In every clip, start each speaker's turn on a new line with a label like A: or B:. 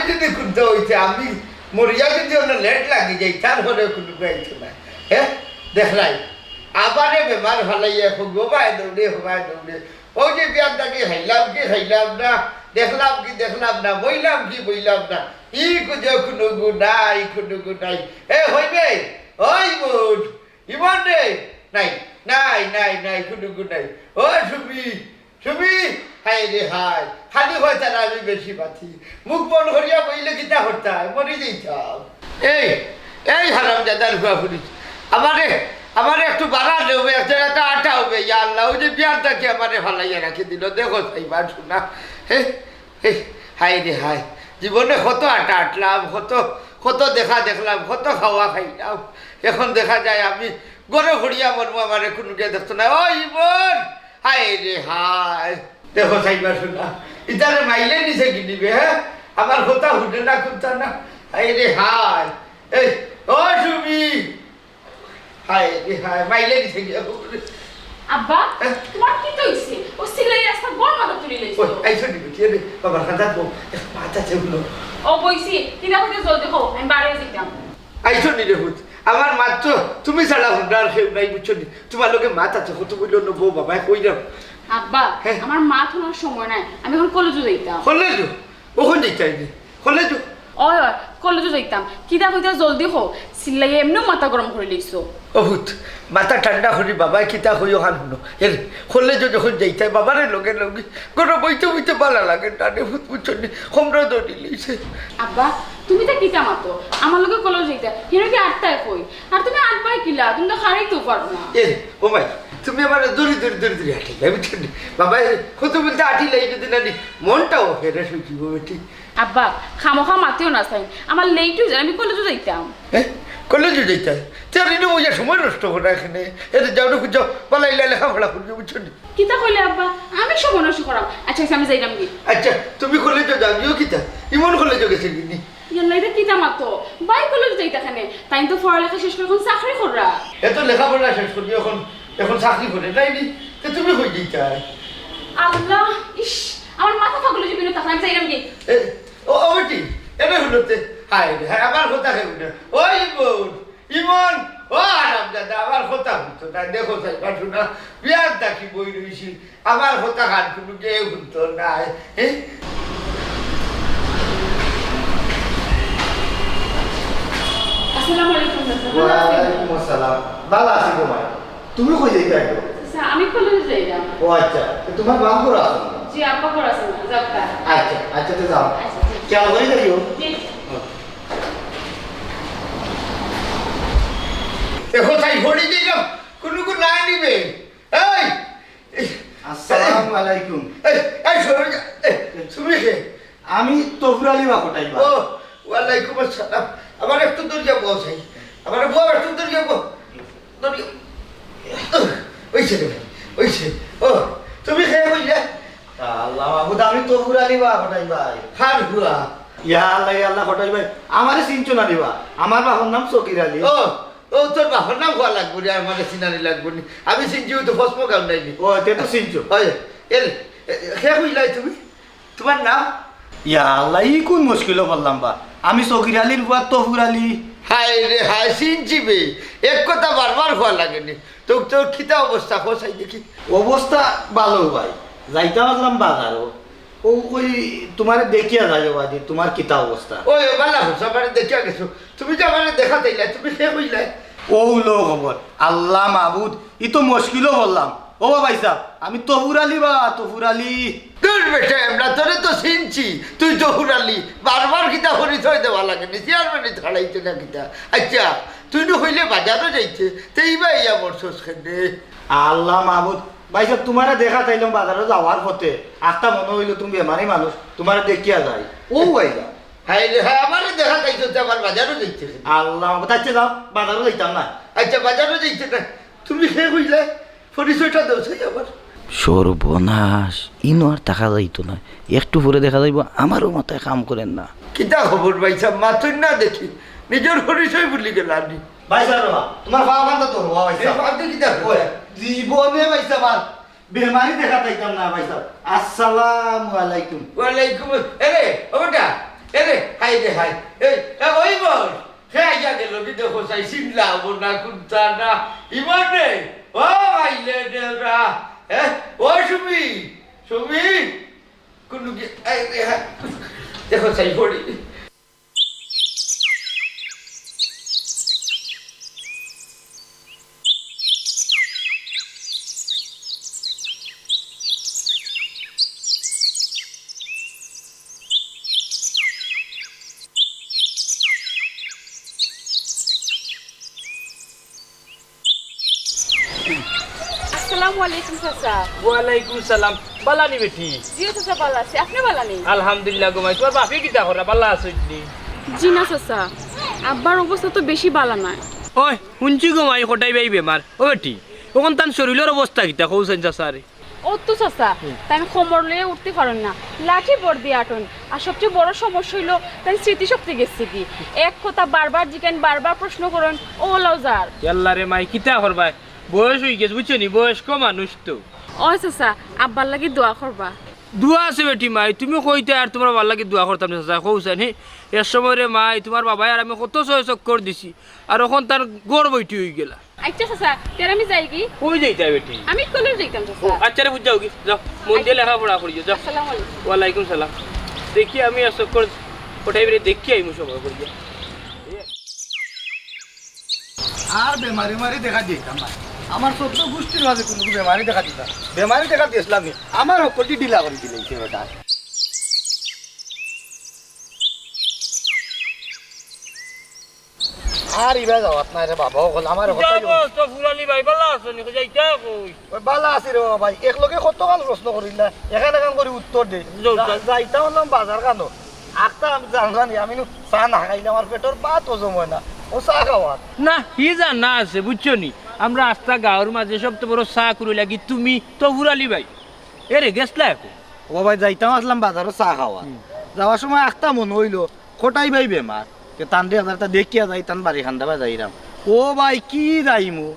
A: যদি করতে হইছে আমি মরিয়া যদি ওনার লেট লাগি যাই তারপরে কোনো গাইছো না হ্যাঁ দেখলাই আবারে বেমার ভালাইয়া হোবায় দৌড়ে ওই যে বিয়ার দাগে খাইলাম কি খাইলাম না দেখলাম না বইলাম না ই কুজো কোনো গুনাই এ হইবে ওই মুড ইমন রে নাই কোনো গুনাই ও সুবি হাই রে হাই খালি হয়তো না আমি বেশি পাচ্ছি মুখ বন্ধ করিয়া বইলে কিতা হতাম মরে যেতাম এই হারাম দাদার হুয়া ফুরিস আমারে একটু বাড়া দেবে একটা আটা হবে ইয়া আল্লাহ ওই যে বিয়ারটাকে আমারে ভালাইয়া রাখি দিল দেখো সাইবার শোনা হাই রে হাই জীবনে কত আটা আটলাম কত দেখলাম কত খাওয়া খাইলাম এখন দেখা যায় আমি গড়ে ঘড়িয়া মরবো আমারে কোনোকে দেখতো না ওই বোন হাই রে হাই দেখো সাইবার শোনা ইতারে মাইলে নিচে কিনিবে হ্যাঁ আমার কথা হুটে না খুঁজতা না হাই রে হাই এই ও সুবি হাই রে হাই মাইলে নিচে গিয়া
B: আব্বা তোমার কি কইছে ও সিলাই রাস্তা বড় মাথা তুলি লইছে
A: ওই আইছো দিবি কি রে বাবা খাজা তো মাথা চেগুলো
B: ও বইছি কিনা কইতে জলদি হও আমি বাড়ি যাইতাম
A: আইছো নি রে হুত আমার মাত্র তুমি ছাড়া হুন্ডার খেউ নাই বুঝছো নি তোমার লোকে মাথা চেকো তো বললো না বউ বাবা কই যাও
B: আব্বা আমার মা তোলার সময় নাই আমি এখন কলেজে যাইতাম
A: কলেজ ওখানে যাইতাই নি কলেজ
B: ওই কলেজে যাইতাম কিনা কইতে জলদি হও সিলাই এমনি মাথা গরম করে লইছো
A: বহুত মাথা ঠান্ডা করি বাবা কিতা হইও হান শুনো এর কলেজ যখন যাইতাই বাবারে লগে কোনো বইতে ভালো লাগে টানে ভূত বুঝছো নি কমরা দৌড়ি লইছে
B: আব্বা তুমি তো কিতা মাতো আমার লগে কলেজ যাইতা হিরো কি 8টায় কই আর তুমি 8টায় কিলা তুমি তো খারাই তো পারো না
A: ও ভাই তুমি আমার দূরে হাঁটিলে বুঝছো নি বাবা কত বলতে হাঁটিলে এই যদি না মনটাও ফেরে শুকিব বেটি
B: আব্বা খামোখা মাতিও না চাই আমার লেট হয়ে যায় আমি কলেজে যাইতাম
A: কলেজে যাইতাই চারিনে ওই সময় নষ্ট করে এখানে এটা যাও না খুঁজো পালাইলে লেখাপড়া করবে বুঝছো নি
B: কিতা কইলে আব্বা আমি সময় নষ্ট করাম আচ্ছা আমি যাইলাম কি
A: আচ্ছা তুমি কলেজে যাও গিয়েও কিতা ইমন কলেজে গেছে কিনি
B: ইয়াল্লা এটা কিতা মাতো বাই কলেজে যাইতা খানে তাই তো পড়ালেখা শেষ করে এখন চাকরি কররা
A: এত লেখাপড়া শেষ করি এখন চাকরি করে তাই নি তুমি কই যাইতাই
B: আল্লাহ ইস আমার মাথা পাগল হয়ে যাবে তখন আমি যাইলাম কি
A: ও বেটি এটা হলোতে হাই হ্যাঁ আমার কথা হেবুনা ওই বোন ইমন ও আরাম দাদা আমার কথা হতো না দেখো সাইবার শোনা বিয়ার দেখি বই রয়েছি আমার কথা খান কোনো কেউ হতো না
B: আসসালামু আলাইকুম
C: ওয়ালাইকুম আসসালাম ভালো আছি গো মা তুমি কই যাইতা
B: স্যার আমি কলেজে যাইলাম
C: ও আচ্ছা তোমার বাপ করে আছে
B: জি আপা করে আছে না যাবকা
C: আচ্ছা তো যাও
B: আচ্ছা
C: চল হই যাইও
B: জি
A: দেখো তাই ঘড়ি দিলাম কোনো না নিবে
C: আসসালামু আলাইকুম
A: এই সরে যা তুমি কে
C: আমি তফুর আলী বা কোটাই
A: ও ওয়ালাইকুম আসসালাম আমার একটু দূর যাবো চাই আমার বউ একটু দূর যাবো ওইছে ও তুমি খেয়ে বুঝলে
C: আল্লাহ মাহমুদ আমি তফুর আলী বা কোটাই ভাই
A: হার হুয়া
C: ইয়া আল্লাহ কোটাই ভাই আমারে চিনছো না দিবা আমার বাবার নাম সকির আলী
A: ও তোর বাবার নাম হওয়া লাগবো রে আমার চিনানি লাগবো নি আমি চিনছি তো ফসমো গান নাইনি
C: ও তে তো চিনছো
A: এর খেয়ে বুঝলাই তুমি তোমার নাম
C: ইয়া আল্লাহ ই কোন মুশকিল বললাম বা আমি সকির আলীর বুয়া তফুর আলী
A: হাই রে হাই চিনছি বে এক কথা বারবার হওয়া লাগেনি তোর খিতা অবস্থা খোঁচাই দেখি
C: অবস্থা ভালো ভাই যাইতে পারলাম বাজারও ও ওই তোমার দেখিয়া যায় বাজি তোমার কিতা অবস্থা
A: ওই বালা হচ্ছে আমার দেখিয়া গেছো তুমি যে আমার দেখা দিলে তুমি খেয়ে বুঝলাই
C: ও লো খবর আল্লাহ মাহবুদ ই তো মুশকিলও বললাম ও ভাই সাহেব আমি তফুর আলী বা তফুর আলী
A: তোর বেটা আমরা তোরে তো চিনছি তুই তফুর আলী বারবার কিতা পরিচয় দেওয়া লাগেনি চেয়ারম্যানে ছাড়াইছে না কিতা আচ্ছা তুই তো হইলে বাজারও যাইছে তো এইবার ইয়া মরছস খেলে
C: আল্লাহ মাহবুদ ভাই সাহেব তোমারে দেখা তাইলাম বাজারে যাওয়ার পথে আটটা মনে হইলো তুমি বেমারি মানুষ তোমারে দেখিয়া যায় ও ভাইলা
A: হাই রে হ্যাঁ আমারও দেখা যাইছো তো আমার বাজারও যাইছে
C: আল্লাহ মাহবুদ আচ্ছা যাও বাজারও যাইতাম না
A: আচ্ছা বাজারও যাইছে না তুমি খেয়ে বুঝলে পরিচয়টা দেওছে আবার
D: সর্বনাশ ইনো আর টাকা যাইতো না একটু পরে দেখা যাইব আমারও মাথায় কাম করেন না
A: কিতা খবর ভাই সাহেব মাথুর না দেখি নিজের পরিচয় ভুলি গেলাম
C: ভাই সাহেব তোমার বাবা বান্ধব তো ভাই সাহেব
A: আপনি কিতা
C: জীবনে ভাই সাহেব বেমারি দেখা তাইতাম না ভাই সাহেব আসসালামু আলাইকুম
A: ওয়ালাইকুম এরে ও বেটা এরে হাই রে হাই এই ওই বল সে আইয়া গেল কি দেখো চাই চিনলা না কুন্তা না ইমান রে ও আইলে দেরা ও সুমি সুমি কোনো কি এই দেখো চাই পড়ি
B: আসসালামু আলাইকুম চাচা।
E: ওয়ালাইকুম সালাম। বালানি বেটি?
B: জি চাচা ভালো আছি, আপনি ভালো নেই?
E: আলহামদুলিল্লাহ গো মাই, তোমার বাপে কিতা করে ভালো আছে নি?
B: জি না চাচা, আব্বার অবস্থা তো বেশি ভালো নয়।
E: ওই শুনছি গো মাই কোটাই বাই বেমার। ও বেটি ওখান তান শরীরের অবস্থা কিতা কৌছেন চাচারে?
B: ও তো চাচা তাই খবর লয়ে উঠতে পারেন না, লাঠি বড় দিয়ে আটন। আর সবচেয়ে বড় সমস্যা হইলো তাই স্মৃতিশক্তি গেছে কি, এক কথা বারবার জিকেন বারবার প্রশ্ন করেন ও লজার।
E: আল্লাহ রে মাই কিতা করবা, বয়স হয়ে গেছে বুঝছো নি, বয়স্ক মানুষ তো।
B: ও চাচা আব্বার লাগি দোয়া করবা।
E: দোয়া আছে বেটি মাই, তুমি কইতে আর তোমার ভাল লাগে দোয়া করতাম না চাচা কৌছেন হে। এর সময় রে মাই তোমার বাবাই আর আমি কত সহ্য চক্কর দিছি, আর এখন তার গড় বইটি হয়ে গেলা।
B: আচ্ছা চাচা তেরা আমি যাই কি?
E: কই যাইতা বেটি?
B: আমি কলেজ যাইতাম চাচা।
E: আচ্ছা রে বুঝ যাও কি, যাও মন দিয়ে লেখাপড়া করিও যাও।
B: আসসালামু আলাইকুম।
E: ওয়ালাইকুম সালাম। দেখি আমি আর চক্কর কোটাই বেরে দেখি আইমু সময় করিয়া।
C: আর বেমারি মারি দেখা দিতাম না, আমার চোদ্দ গোষ্ঠীর মাঝে কোনো বেমারি দেখা দিতাম, বেমারি দেখা দিয়েছিলাম আমার সকলটি ঢিলা করে দিলে সেটা। আর ইবা যাওয়াত নাই রে বাবা, সকল আমার
E: তো ফুলানি ভাই বালা আছে নি যাইতা কই?
C: বালা আছে রে বাবা ভাই, একলগে কতক্ষণ প্রশ্ন করিলা, এখান এখান করে উত্তর দে। যাইতা হলাম বাজার কেন আখটা আমি জানি, আমি চা না খাইলে আমার পেটের ভাত হজম হয় না, ও চা খাওয়ার
E: না হি জানা আছে বুঝছো নি, আমরা আস্তা গাঁর মাঝে সবচেয়ে বড় চা করি লাগি তুমি তো ফুলালি ভাই। এরে গেছলা এখন?
C: ও ভাই যাইতাম আসলাম বাজারে চা খাওয়া, যাওয়ার সময় আখটা মন হইলো কোটাই ভাই বেমার, টান দিয়ে হাজারটা দেখিয়া যাই টান বাড়ি খান্দাবা যাইরাম। ও ভাই কি যাইমু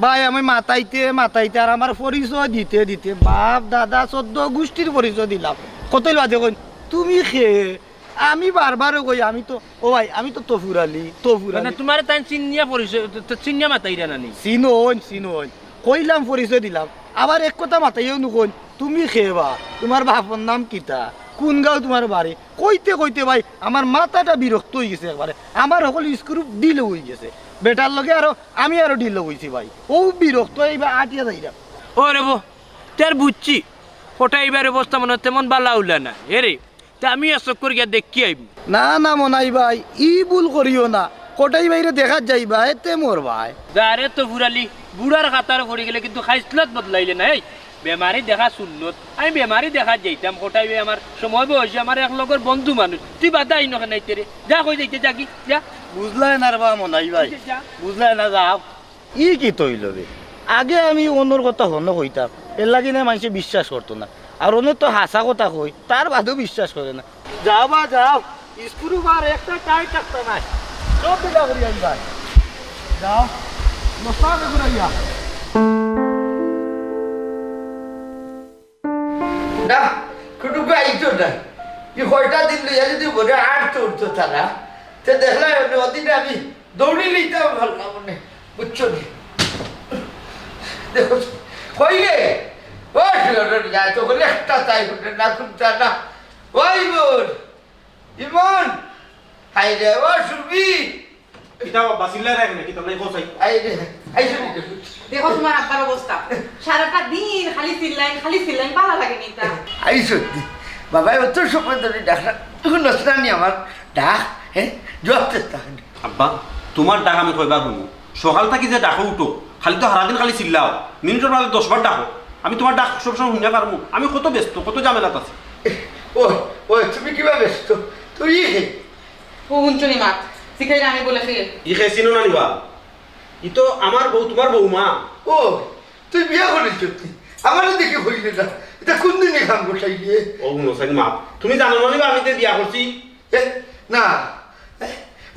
C: ভাই, আমি মাতাইতে আর আমার পরিচয় দিতে দিতে বাপ দাদা 14 গোষ্ঠীর পরিচয় দিলাম। কতই বাজে কই তুমি খেয়ে, আমি বারবারও কই আমি তো ও ভাই আমি তো তফুরালি
E: মানে তোমার তাই চিনিয়া পরিচয় চিনিয়া মাতাইরা নানি?
C: চিনোন কইলাম পরিচয় দিলাম, আবার এক কথা মাতাইও নুকন তুমি খেবা, তোমার বাপর নাম কিতা, কোন গাঁও তোমার বাড়ি, কইতে কইতে ভাই আমার মাথাটা বিরক্ত হয়ে গেছে একবারে, আমার সকল স্ক্রু ঢিল হয়ে গেছে, বেটার লগে আরো আমি আরো ঢিল হয়েছি ভাই, ও বিরক্ত এইবার আটিয়া যাইরা।
E: ও রে বো তার বুঝছি কোটা এইবার অবস্থা মনে তেমন বালা উল্লা না। এরে তা আমি আর চক্কর গিয়া দেখি আইব।
C: না মনাই ভাই ই ভুল করিও না, কোটাই বাইরে দেখা যাইবা এতে মোর ভাই।
E: যারে তো ফুরালি বুড়ার খাতার পড়ে গেলে কিন্তু খাইসলত বদলাইলে না। এই বেমারি দেখা শুনলত, আমি বেমারি দেখা যাইতাম কোটাই আমার সময় বয়সে আমার এক লগর বন্ধু মানুষ, তুই বাধা আইন নাইতে রে, যা কই যাইতে যা কি যা।
C: বুঝলাই না রে বা মনাই ভাই, বুঝলাই না যাও ই কি তৈল বে, আগে আমি অন্যর কথা হন্য কইতাম এর লাগি না মানুষে বিশ্বাস করতো না, আর অন্য তো হাসা কথা কই তার বাদেও বিশ্বাস করে না। যাও বা যাও স্ক্রু বার একটা টাইট একটা নাই, সব দিলা করি আমি ভাই, যাও নষ্ট করিয়া
A: না কোনো আইতো না কি কয়টা দিন লইয়া যদি বলে আর চড়তো তারা তো দেখলাম ওদিনে আমি দৌড়ি লইতাম ভাবলাম মনে বুঝছো নি দেখো কইলে ও যায় তো বলে একটা তাই বলে না খুঁজতা না ওই বোন ইমন হাই রে ও সুবি
F: কিতা বাসিল্লা রাখ নাকি তোমরা কোসাই
A: আই রে আই শুনি
G: দেখো তোমার আব্বার অবস্থা, সারাটা দিন খালি চিল্লাইন ভালো লাগে নি তা।
A: আই সত্যি বাবা অত সময় ধরে ডাক্তার এখন নসরানি আমার ডাক হ্যাঁ জবাব চেষ্টা করি
F: আব্বা তোমার ডাক আমি কইবা শুনো, সকাল থাকি যে ডাকো উঠো খালি তো সারাদিন খালি চিল্লাও, মিনিটের মাঝে 10 বার ডাকো, আমি তোমার ডাক সবসময় শুনতে পারবো, আমি কত ব্যস্ত কত ঝামেলাত আছি।
A: ও ও তুমি কিবা ব্যস্ত তুই
G: ও হুঞ্চনি মা শিখাইলে আমি বলে খেয়ে
F: ই খেয়েছিনো না নিবা, ই তো আমার বউ তোমার বউমা।
A: ও তুই বিয়া করিস তুই আমারও দেখে হইলে না এটা কোন দিনে খাম গোসাই গিয়ে
F: ও নোসাইন মা তুমি জানো না নিবা আমি তো বিয়া করছি।
A: না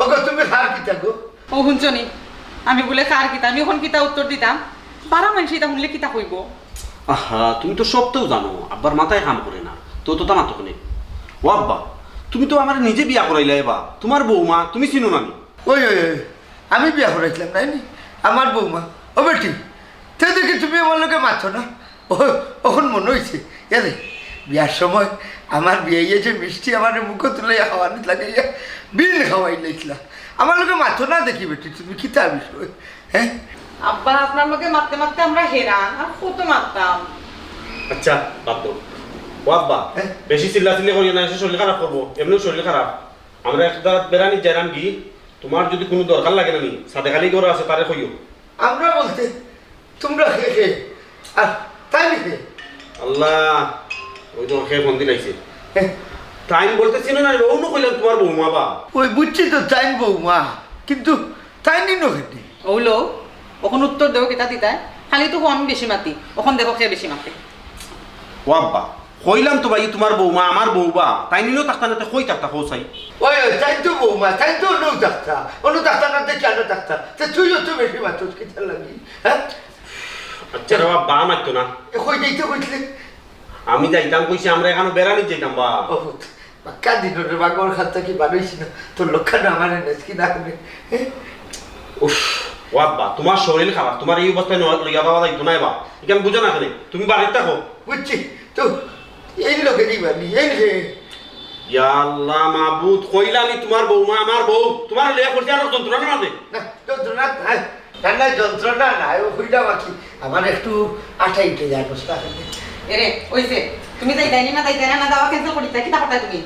A: ওকে তুমি হার কিতা গো
G: ও হুঞ্চনি আমি বলে কার কিতা, আমি এখন কিতা উত্তর দিতাম, পারা মানুষ এটা শুনলে কিতা কইব।
F: আহা তুমি তো সব তো জানো আব্বার মাথায় কাম করে না, তো তো তা মাতো কোনে। ও আব্বা তুমি তো আমার নিজে বিয়া করাইলে বা তোমার বৌমা তুমি চিনো না নি?
A: ওই ওই ওই, আমি বিয়া করেছিলাম তাই নি? আমার বৌমা ও বেটি তে দেখি তুমি আমার লোকে মারছো না। ও ওখন মনে হয়েছে এরে বিয়ার সময় আমার বিয়ে যে মিষ্টি আমার মুখে তুলে খাওয়ানো লাগাইয়া বিল খাওয়াই লাইছিলা। আমার লোকে মারছো না দেখি বেটি তুমি কি তা বিষয়? হ্যাঁ
G: আব্বা আপনার লোকে মারতে মারতে আমরা হেরান আর কত মারতাম।
F: আচ্ছা বাদ দাও। ও আব্বা বেশি চিল্লাচিল্লি করিও না, এসে শরীর খারাপ করবো, এমনিও শরীর খারাপ। আমরা একটা বেড়ানি যাইলাম কি, তোমার যদি কোনো দরকার লাগে না নি সাথে খালি ঘর আছে তারে কইও।
A: আমরা বলতে তোমরা খেয়ে আর তাই নাকি?
F: আল্লাহ ওই তো খেয়ে ফোন দিলাইছে। তাই বলতে চিনো না, অন্য কইলাম তোমার বৌমা বা।
A: ওই বুঝছি তো তাই বৌমা, কিন্তু তাই নিন খেতে
G: ওলো ওখন উত্তর দেবো কেতা দিতায় খালি তো আমি বেশি মাতি, ওখন দেখো খেয়ে বেশি মাতে।
F: ও আব্বা কইলাম তো ভাই তোমার বৌমা আমার বৌবা, তাই নিলেও থাকতা না কই থাকতা কো চাই।
A: ওই ওই তাই তো বৌমা, তাই তো অন্য ডাক্তার, অন্য ডাক্তার না দেখি আলো ডাক্তার, তা তুইও তো বেশি মাতুস কি তার লাগি? হ্যাঁ
F: আচ্ছা রে বাবা মারতো না,
A: কই যাইতে কইছিলে?
F: আমি যাইতাম কইছি আমরা এখানে বেড়ানি যাইতাম বা।
A: বাক্কা দিন রে বাগর খাতা কি বাড়াইছি না তোর লক্ষণ আমার এনেছ কি না করে?
F: উফ ও আব্বা তোমার শরীর খারাপ, তোমার এই অবস্থায় লইয়া যাওয়া যাইতো না বা, এখান বুঝো না কেন? তুমি বাড়িতে থাকো।
A: বুঝছি তো এই লোকে দিবানি এই রে।
F: ইয়া আল্লাহ মাবুদ কইলামই তোমার বৌমা আমার বউ, তোমার লইয়া করছি আর যন্ত্রণা না দে।
A: না যন্ত্রণা নাই, ঠান্ডা যন্ত্রণা নাই, ও হইটা বাকি আমার একটু আঠা ইটে যায় বসতা।
G: এরে ওই যে তুমি যাই দেয়নি না, তাই দেয় না, দাওয়া ক্যান্সেল করি তাই কি তা করতাই তুমি?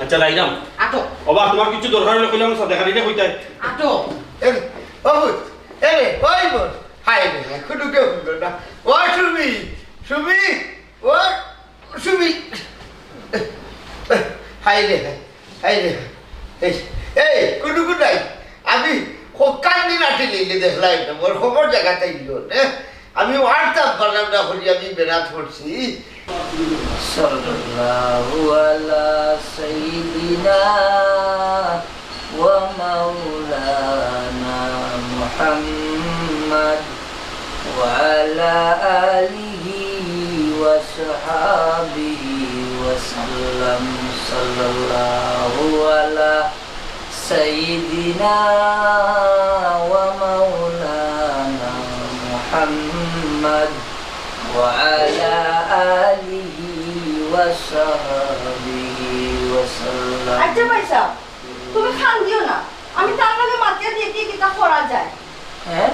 F: আচ্ছা লাইলাম
G: আটো
F: ওবা, তোমার কিছু দরকার হলে কইলাম সাথে খালিতে কইতাই।
G: আটো
A: ও এ ওই বল হাই রে এখন কেউ হলো না। ও সুমি সুমি ও সুমি হাই রে হাই রে এই কুটু কুটাই আমি কান দিন আটে নিলে দেখলাই না ওর খবর জায়গাতে ইলো আমি ওয়ার্তাম পারলাম না হলি আমি বেড়াত করছি।
H: সাল্লাল্লাহু আলা সাইয়্যিদিনা ওয়া মাওলানা মুহাম্মদ ওয়া আলা আলিহি ওয়া সাহাবিহি ওয়া সাল্লাম। সাল্লাল্লাহু আলা সাইয়্যিদিনা ওয়া মাওলানা মুহাম্মদ ওয়া আলা আলিহি ওয়া সাহাবিহি ওয়া সাল্লাম।
B: আচ্ছা ভাই সাহেব তুমি খান দিও না, আমি তার লগে মাতিয়া দিয়ে কি কিতা করা যায়?
H: হ্যাঁ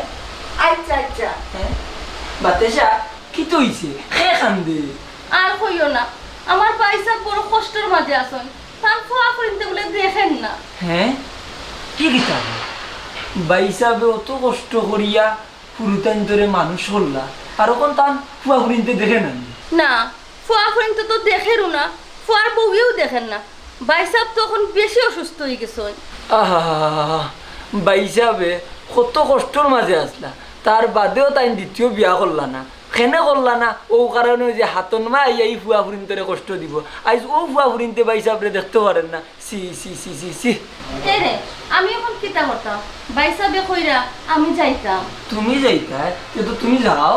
B: আচ্ছা আচ্ছা
H: হ্যাঁ বাতেশা কি তো হইছে হে খান্দে
B: আর কইও না, আমার ভাই সাহেব বড় কষ্টের মাঝে আছেন, তার ফোয়া করিতে বলে দেখেন না।
H: হ্যাঁ কি কিতা বাইসাবে অত কষ্ট করিয়া পুরুতান ধরে মানুষ হল্লা আর ওখান তান ফুয়া ফুরিনতে দেখে না
B: না ফোয়া করিতে তো দেখেরও না, ফোয়ার বউয়েও দেখেন না। ভাই সাহেব তো এখন বেশি অসুস্থ হয়ে গেছেন।
H: আহা বাইসাবে কত কষ্টর মাঝে আসলা, তার বাদেও তাই দ্বিতীয় বিয়া করলা না, খেনে করলা না ও কারণে যে হাতন মা এই ফুয়া ফুরিনতে কষ্ট দিব, আইজ ও ফুয়া ফুরিনতে বাইসাবরে দেখতে পারেন না। সি সি সি সি সি
B: রে আমি এখন কিতা করতাম? ভাই সাহেবে কইরা আমি যাইতাম।
H: তুমি যাইতা তো তুমি যাও,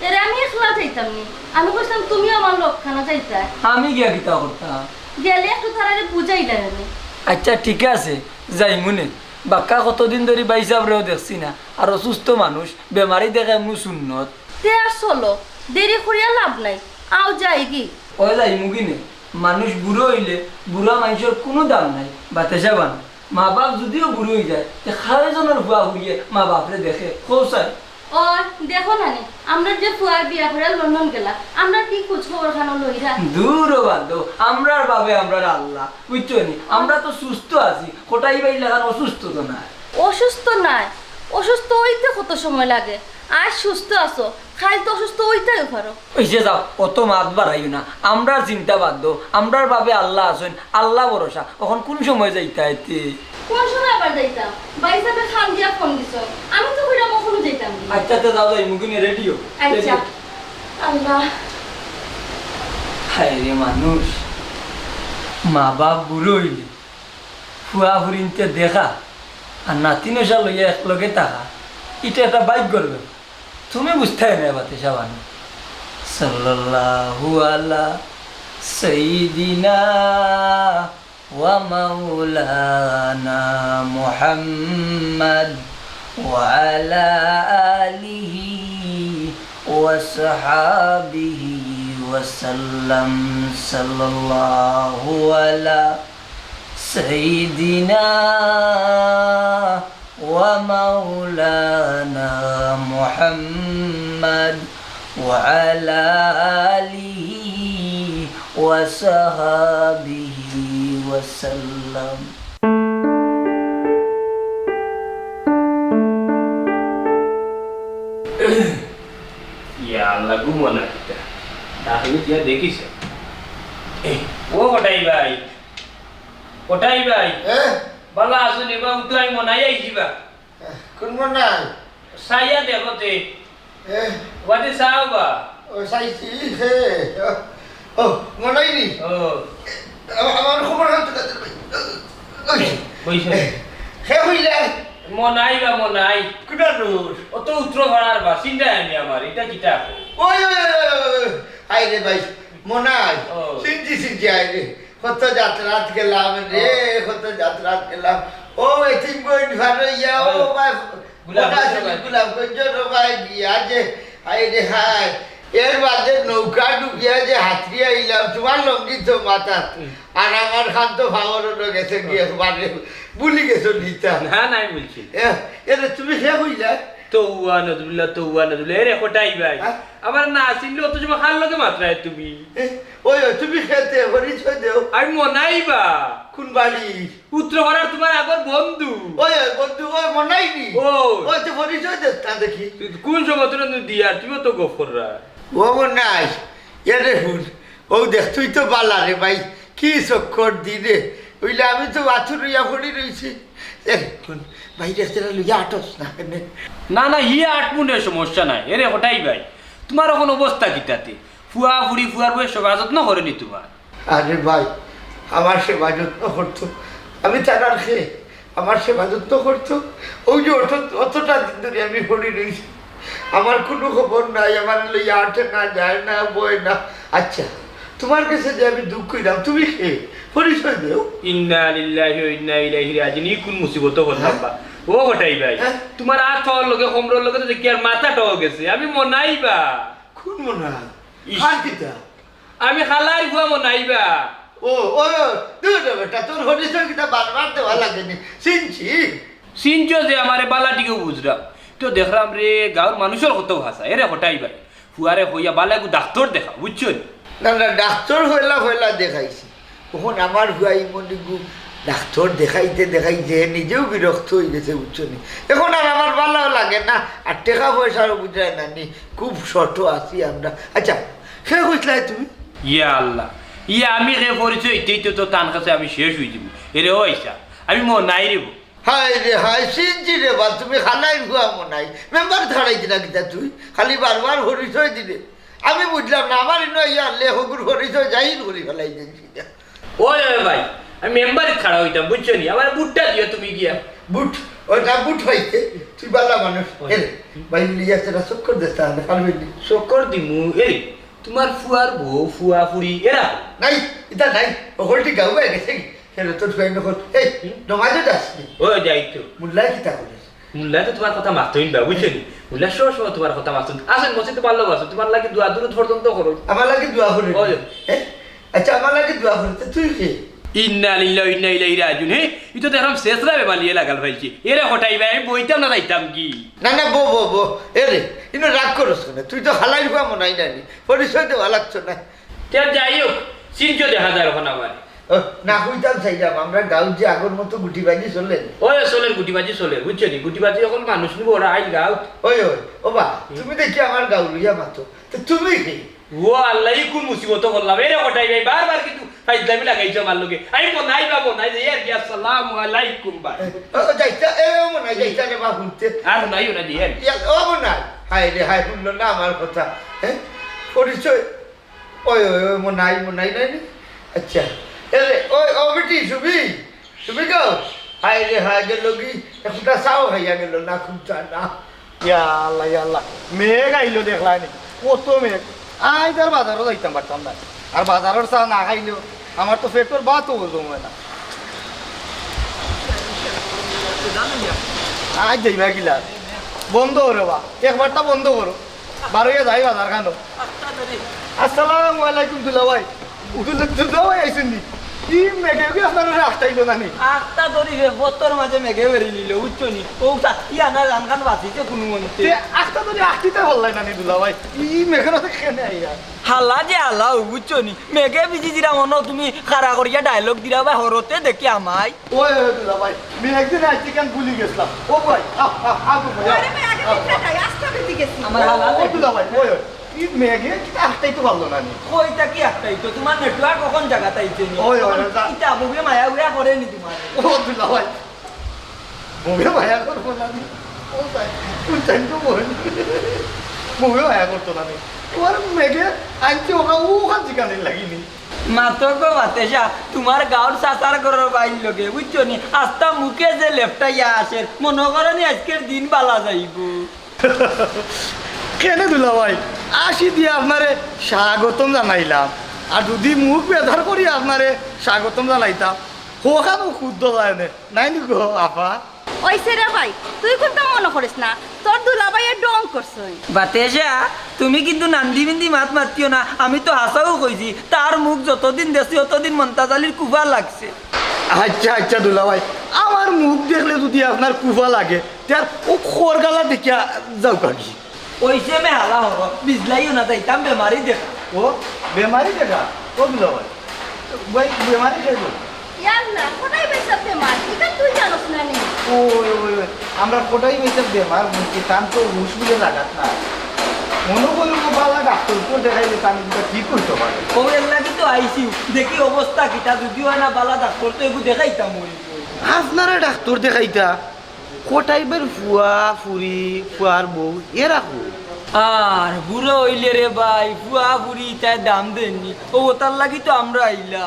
B: এরে আমি একলা যাইতাম নি, আমি কইতাম তুমি আমার লোকখানা যাইতা,
H: আমি গিয়া কিতা করতাম?
B: গেলে একটু তারারে বুঝাইলেন আমি।
H: আচ্ছা ঠিক আছে যাই মনে, বাক্কা কতদিন ধরে বাইসাবরেও দেখছি না, আর অসুস্থ মানুষ বেমারি দেখে মু সুন্নত
B: তে আর চলো, দেরি করিয়া লাভ নাই, আও যাই কি।
H: ও যাই মুগিনে, মানুষ বুড়ো হইলে বুড়া মানুষের কোনো দাম নাই, বাতেসা বান মা বাপ যদিও বুড়ো হয়ে যায় খাওয়াজনের ভুয়া হইয়ে মা বাপরে দেখে খোঁচায়।
B: ও দেখো নানি আমরা যে ফুয়া বিয়া করে লন্ডন গেলা, আমরা কি খোঁজ খবর খানো লইরা?
H: দূর বাদ আমরার বাবে আমরার আল্লাহ বুঝছো নি, আমরা তো সুস্থ আছি, কোটাই বাই লাগান অসুস্থ তো না।
B: অসুস্থ নাই, অসুস্থ হইতে কত সময় লাগে, আজ সুস্থ আছো খাই তো অসুস্থ হইতেই পারো।
H: ওই যে যাও অত মাত বাড়াইও না, আমরার চিন্তা বাদ দো, আমরার বাবে আল্লাহ আছেন, আল্লাহ ভরসা। এখন কোন সময় যাইতে আইতে?
B: কোন সময় আবার যাইতাম? ভাই সাহেব খান দিয়া ফোন দিছো, আমি তো কইরা কখনো যাইতাম না।
H: আচ্ছা তো যাও যাই মুগিনে রেডিও।
B: আচ্ছা আল্লাহ
H: হায় রে মানুষ, মা বাপ বুড়ো হইলে ফুয়া ফুরিনতে দেখা আর নাতি নশা লইয়া একলগে থাকা, এটা একটা বাইক করবে। তুমি বুঝতে না বাতে সাবানি। সাল্লাল্লাহু আলা সাইয়্যিদিনা ومولانا محمد وعلى آله وصحابه وسلم صلى الله على سيدنا ومولانا محمد وعلى آله وصحابه وسلم.
E: Ya lagu mana kita? Tahu dia dekis. Wo kotai bhai. Kotai bhai. Bala asuni ba utai monai aijiba.
A: কোন মনাই
E: Saya dekote. What is sauba?
A: ও সাইছি হে ও মনাই নি
E: Oh,
A: আমার খবর হচ্ছে
E: boise.
A: হে হইলে
E: Monai ba monai.
A: কুনা নূর
E: Oto utro bharar ba sinda ani amar. Eta kita.
A: ওই I রে ভাই মনাই
E: ও।
A: CNG I রে কত যাত্রাত গেলাম রে কত যাত্রাত গেলাম ও এতিম কইন ভালো ইয়া ও ভাই গুলাম গঞ্জর ভাই গিয়া যে আই রে হাই এর বাদে নৌকা ডুবিয়া যে হাতড়িয়া ইলাম তোমার লঙ্গি তো মাথা আর আমার খান তো ভাঙর গেছে গিয়ে মানে বুলি গেছো নিতা
E: Na nai bulchi.
A: এরে তুমি হে হইলা
E: Tauwa nadullah. Ere kotai bhai. Amar na asinlo to juma khal loge matra hai tumi.
A: ওই তুমি খেতে পরিচয় দেও
E: Ami monai ba.
A: কোন বাড়ি
E: Utro bharar tumar agor bondhu.
A: ওই বন্ধু ওই মনাই নি
E: Oh.
A: ওই তো পরিচয় দেস না দেখি
E: কোন সময় তোর দিয়া তুমি তো গফ কররা
A: ও মনাই এরে হুন ও দেখ তুই তো বালা রে ভাই কি চক্কর দিনে ওইলে আমি তো বাথুর ইয়া পড়ি রইছি এখন বাইরে সেরা লইয়া আটস না এনে
E: না না হিয়া আটমুনের সমস্যা নাই এরে হটাই ভাই তোমার এখন অবস্থা কিটাতে ফুয়ার বয়স সব যত্ন করেনি তোমার
A: আরে ভাই আমার সেবা যত্ন করতো আমি তার খেয়ে আমার সেবা যত্ন করতো ওই যে অতটা দিন ধরে আমি পড়ি রইছি আমার কোনো খবর নাই আমার লইয়া আটে না যায় না বই না আচ্ছা তোমার কাছে যে আমি দুঃখ কইলাম তুমি খেয়ে পরিচয় দেও
E: ইন্না লিল্লাহি ওয়া ইন্না ইলাইহি রাজিউন ই কোন মুসিবত হলাম বা ও হটাই ভাই
A: হ্যাঁ?
E: তোমার আর তোর লগে কমরর লগে তো কি আর মাথা টও গেছে আমি মনাইবা
A: কোন মনে হয়
E: ইস।
A: আর কিতা
E: আমি খালাই ফুয়া মনাইবা
A: ও ও দুধ বেটা তোর পরিচয় কিতা বারবার দেওয়া লাগেনি চিনছি
E: সিনচো যে আমারে বালাটিকে বুঝরাম তো দেখলাম রে গাঁর মানুষের কত ভাষা এরে হটাই ভাই ফুয়ারে হইয়া বালাগু ডাক্তার দেখা বুঝছো
A: না না ডাক্তার হইলা দেখাইছি তখন আমার হুয়াই মনে গু ডাক্তার দেখাইতে নিজেও বিরক্ত হয়ে গেছে বুঝছো নি এখন আর আমার ভালো লাগে না আর টাকা পয়সারও বুঝায় না নি খুব শর্ট আছি আমরা আচ্ছা সে বুঝলাই তুমি
E: ইয়া আল্লাহ ইয়া আমি রে পরিচয় এটাই তো তার কাছে আমি শেষ হয়ে যাব এরে ওইসা আমি মনাই রেব
A: হাই রে হাই চিনছি রে বা তুমি খালাই হুয়া মনাই মেম্বার ছাড়াই দিলা কিতা তুই খালি বারবার পরিচয় দিলে আমি বুঝলাম না আমার নয় ইয়া লেখকুর পরিচয় যাই করি ফেলাই দিয়েছি
E: ওই ভাই আমি মেম্বারে খাড়া হইতাম বুঝছো নি আমার বুটটা দিও তুমি গিয়া
A: বুট ওটা বুট হইতে তুই বালা মানুষ এরে বাইরে লিয়া সেটা চক্কর দেশ তাহলে পারবি
E: শকর দিমু এরে তোমার ফুয়ার বউ ফুয়া ফুরি এরা
A: নাই এটা নাই ও হলটি গাও গেছে কি হেলে তোর ফ্রেন্ড কর এই নমাজে যাসনি
E: ও যাই তো
A: মুল্লাই কি তা করে
E: মুল্লা তো তোমার কথা মারতইন বা বুঝছো নি মুল্লা সব তোমার কথা মারতইন আসেন মসজিদে পারলো বাসো তোমার লাগি দোয়া দূর পর্যন্ত করো
A: আমার লাগে দোয়া করে
E: ওই।
A: আচ্ছা আমার লাগে দোয়া করতে তুই কি
E: ইন্না লিল্লাহি ওয়া ইন্না ইলাইহি রাজিউন হে ইতো দেখলাম শেষরা বেমালিয়ে লাগাল ভাইছি এরে হটাই ভাই আমি বইতাম না যাইতাম কি
A: না না বো এরে ইনো রাগ করছ না তুই তো হালাই হুয়া মনাই নানি পরিচয় দেওয়া লাগছো না
E: তে যাই হোক সিনচো দেখা যায় ওখানে আমার
A: না হইতাম চাইলাম আমরা গাঁও যে আগর মতো গুটি বাজি চললেন
E: ওই সোলের গুটিবাজি সোলে বুঝছো নি গুটিবাজি এখন মানুষ নিব ওরা আইল গাও
A: ওই ও বা তুমি দেখি আমার গাঁও লইয়া মাতো তো তুমি কি
E: ও আল্লাহ কোন মুসিবত করলাম এরে হটাই ভাই বারবার কিন্তু ফাইজলামি লাগাইছো আমার লগে আমি মনাই না যে ইয়ার আসসালামু আলাইকুম ভাই
A: ও যাইতা এ মনে যাইতা রে বা ঘুরতে
E: আর নাইও না দিয়ার
A: ও মনে হাই রে হাই শুনলো না আমার কথা হ্যাঁ পরিচয় ওই মনাই নাই আচ্ছা এরে ওই ও বেটি তুমি গাও হাই রে হাই গেল কি একটা চাও খাইয়া গেল না খুব চা না
C: ইয়া আল্লাহ মেঘ আইলো দেখলাই নি কত মেঘ আই তার বাজারও যাইতাম পারতাম না আর বাজারের চা না খাইলেও আমার তো পেটর ভাতও জমে না আজ যাইবা গিলা বন্ধ করো বা একবারটা বন্ধ করো বারোয়া যাই বাজার খানো আসসালামু আলাইকুম দুলা ভাই দুলা ভাই আইসেন নি কি মেঘে কি আপনার রাস্তাইলো নানি
H: আটটা ধরি বতর মাঝে মেঘে বেরিয়ে নিল উচ্চ নি ও চাকরি আনা রানখান বাঁচিছে কোনো মন্ত্রে
C: আজটা যদি আসতে ভাল্লাই নানি দুলা ভাই ই মেঘের খেনে আইয়া
H: হাল্লা যে হাল্লা বুঝছো নি মেঘে বিজি দিরা মনে তুমি খাড়া করিয়া ডায়লগ দিরা ভাই হরতে দেখি আমায়
C: ওই দুলা ভাই মেঘদিন আইতে কেন ভুলি গেছিলাম ও ভাই আগো ভাই
H: আমার হাল্লা
C: ও দুলা ভাই ওই কি মেঘে আসতেই তো ভালো নানি
H: কইটা কি একটাই তো তোমার নেটওয়ার্ক কখন জায়গাতে আইছে নি
C: ওই ওই
H: এটা বুবে মায়া উড়া করে নি তোমার
C: ও দুলা ভাই মুভে ভায়া করবো নানি ও ভাই তুই তো বল মুভে ভায়া করতো নানি ওর মেঘে আনছি ওখান ঠিকানে লাগিনি
H: মাতক বাতেশা তোমার গাঁর চাচার ঘরের বাইর লগে বুঝছো নি আস্তা মুখে যে লেফটাইয়া আসে মনে করে নি আজকের দিন বালা যাইব
C: কেনে দুলা ভাই আসি দিয়ে আপনারে স্বাগতম জানাইলাম আর যদি মুখ বেধার করি আপনারে স্বাগতম জানাইতাম হোখানো শুদ্ধ যায় নাই নি গো আপা
B: ওইসে রে ভাই তুই কোনটা মনে করিস না তোর দুলাভাইয়ে ডং করছই
H: বাতেশা তুমি কিন্তু নান্দি বিন্দি মাত মাতিও না আমি তো হাসাও কইছি তার মুখ যতদিন দেখছি ততদিন মন্তাজ আলীর কুফা লাগছে
C: আচ্ছা আচ্ছা দুলা ভাই আমার মুখ দেখলে যদি আপনার কুফা লাগে তার ও খোরগালা দেখিয়া যাও কাকি
H: ওইসে মে হালা হর বিজলাইও না যাইতাম বেমারি দেখা
C: ও বেমারি দেখা ও দুলা ভাই ভাই বেমারি খাইব
B: ইয়াল্লা কোথায় বেসব বেমার এটা তুই জানোস না নি
C: ওই ওই ওই আমরা কোটাই বেঁচে বেমার মুখে টান তো হুশ বুঝে লাগাত না মনে করলো বালা ডাক্তার তো দেখাইলে আমি ঠিক করতে পারে
H: ও এর লাগি তো আইসি দেখি অবস্থা কিটা যদি হয় না বালা ডাক্তার তো এগু দেখাইতাম ওই
C: আপনারা ডাক্তার দেখাইতা কোটাইবের ফুয়া ফুরি ফুয়ার বউ এরা কো
H: আর বুড়ো হইলে রে ভাই ফুয়া ফুরি তাই দাম দেননি ও তার লাগি তো আমরা আইলা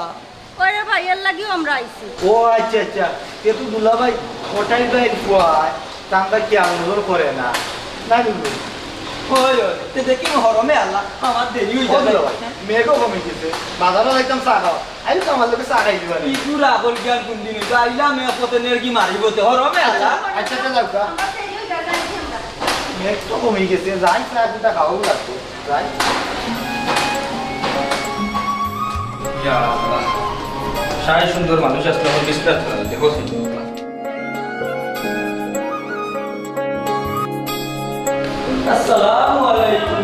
B: ওরে ভাই এর লাগিও আমরা আইছি
C: ও আচ্ছা আচ্ছা এ তো দুলা ভাই কোটাইবের ফুয়া তাঙ্গা কি আন্দোলন করে না না দুলো
H: ওই ওই তে দেখি হরমে আল্লাহ আমার দেরি হই যাবে
C: মেঘও কমে গেছে বাজারে যাইতাম চা খাওয়া আইলো তো আমার লোকে চা খাই দিবা
H: ইতুরা বল জ্ঞান কোন দিন আইলা মে পতনের কি মারিবতে হরমে আল্লাহ
C: আচ্ছা আচ্ছা যাও কা
B: আমরা সেইও জায়গা আইছি আমরা
C: মেঘ তো কমে গেছে যাই চা দুটা খাওয়াও লাগবে যাই
E: সাই সুন্দর মানুষ আসলে আমার বিস্তার দেখো
H: আসসালামু আলাইকুম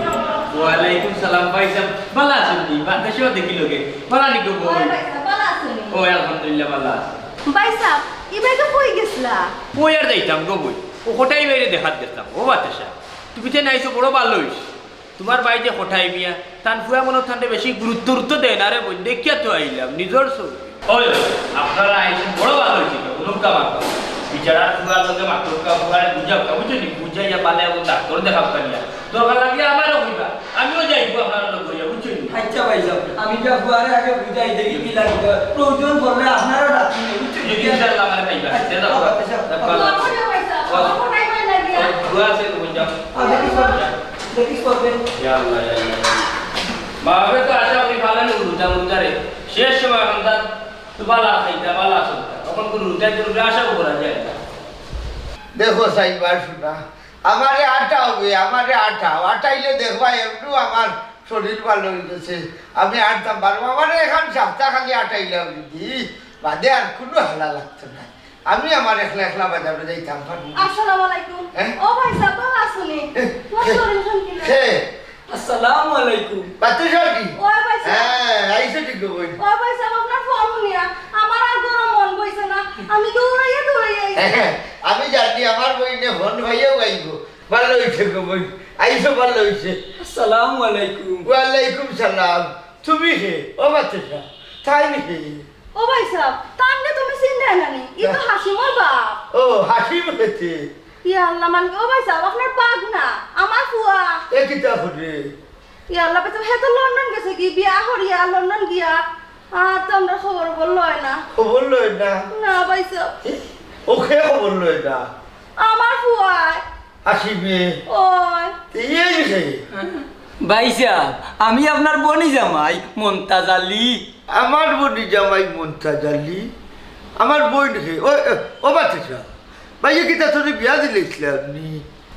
E: ওয়ালাইকুম সালাম ভাই সাহেব ভালো আছেন নি বাতাসও দেখি লোকে ভালো নিকো বল
B: ওরে ভাই ভালো আছেন
E: ও আলহামদুলিল্লাহ ভালো আছে
B: ভাই সাহেব ইবাই তো কই গেছলা
E: ওই আর যাইতাম গো বই ও কোটাই বাইরে দেখাত দেখতাম ও বাতাসা তুমি যে নাইছো বড় ভালো হইছ তোমার ভাই যে কোঠাই মিয়া তান ফুয়া মনে থানতে বেশি গুরুত্ব দেয় না রে বই দেখিয়া তো আইলাম নিজর সব ওই আপনারা আইছেন বড় ভালো হইছে অনুকা মাত্র বিচারা ফুয়া লগে মাত্র ফুয়ারে বুঝাও বুঝছো নি বুঝাইয়া পালে ও ডাক্তার দেখাব কানিয়া দরকার লাগলে আমারও কইবা আমিও যাইবো আপনার লগে কইয়া বুঝছো নি
H: আচ্ছা ভাই সাহেব আমি যা ফুয়ারে আগে বুঝাই দেখি কি লাগবে প্রয়োজন পড়লে আপনারা ডাকুন বুঝছো নি
E: ইনশাআল্লাহ আমারে পাইবা দাদা
B: ওরে ভাই সাহেব কোথায় ভাই লাগিয়া
E: ফুয়া আছে বুঝাও
H: দেখি করবে
E: ইয়া আল্লাহ ইয়া আল্লাহ মাবে তো আশা করি ভালো না রুজা মুজারে শেষ সময় এখন তার তো ভালো খাইতা ভালো আসো তখন কোন রুজা করবে আশা করা যায় না
A: দেখো সাইবার শুনা আমারে আটা হবে আমারে আটাইলে দেখবা একটু আমার শরীর ভালো হয়ে গেছে আমি আটতাম পারবো আমারে এখন সপ্তাহ খালি আটাইলাম যদি বাদে আর কোনো হালা লাগতো না আমি আমার একলা একলা বাজারে যাইতাম পারবো
B: আসসালামু আলাইকুম ও ভাই সাহেব ভালো আছেন তোমার শরীর কেমন
A: হে
H: আসসালামু আলাইকুম
A: বাতে যাবি
B: ওই ভাই সাহেব
A: হ্যাঁ আইসে ঠিক বই
B: ও ভাই সাহেব আপনার ফোন নিয়া আমার আর গরম মন বইছে না আমি দৌড়াইয়া আইছি
A: আমি জানি আমার বইনে ফোন ভাইয়াও আইব ভালো হইছে গো বই আইসো ভালো হইছে
H: আসসালামু আলাইকুম
A: ওয়ালাইকুম সালাম তুমি হে ও বাতে তাই নাকি
B: ও ভাই সাহেব তান্নে তুমি চিন্তা নানি ই তো হাসিমর বাপ
A: ও হাসি বলেছে
B: ইয়া আল্লাহ মানে ও ভাই সাহেব আপনার বাপ না আমার ফুয়া
A: এ কিতা হরে
B: ইয়া আল্লাহ বেটা হে তো লন্ডন গেছে কি বিয়া হরিয়া লন্ডন গিয়া আর তো আমরা খবর বললো না
A: খবর লয় না
B: না ভাই সাহেব
A: ওকে খবর লয় না
B: আমার ফুয়া
A: হাসিবে
B: ওই
A: এই রে
H: ভাই সাহেব আমি আপনার বনি জামাই মন্তাজ আলী
A: আমার বনি জামাই মন্তাজ আলী আমার বই হে ও বাচ্চা ভাইয়া কিতা তোর বিয়া দিলেছিলাম নি